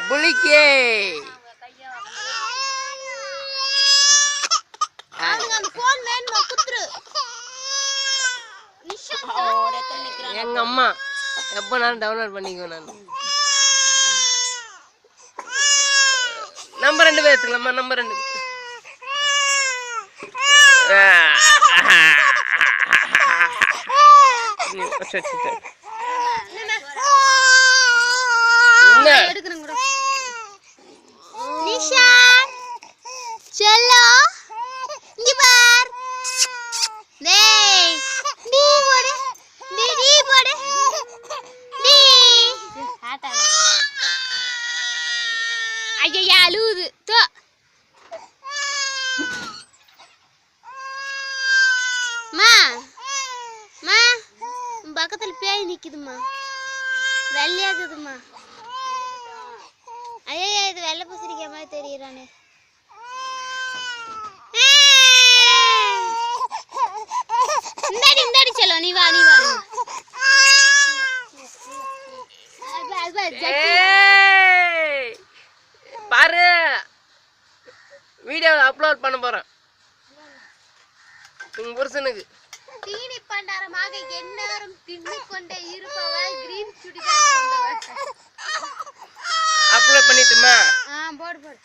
புலிக்கே எங்க அம்மா எப்ப நான் டவுன்லோட் பண்ணிக்குவேன். நான் நம்பர் 2 பேர் எடுத்துக்கலாமா? நம்பர் 2 செல்லோ இங்க பார். டேய் நீ போடு, நீ போடு, நீ ஆட்டா. ஐயா அழுவுது. தோ மா மா பக்கத்துல பேய் நிக்குதுமா, வெள்ளையாகுதுமா. ஐயா இது வெள்ளை பூசணிக்காய் மாதிரி தெரியறானே. இந்தாடி செல்லோ, நீ வா. பாரு, வீடியோ அப்லோட் பண்ண போறேன் உங்க புருஷனுக்கு. தீனி பண்டாரமாக எந்நேரம் தின்னிக் கொண்டே இருப்பவள் கிரீன் சுடிதார் கொண்டவள். அப்லோட் பண்ணிட்டுமா? போடு.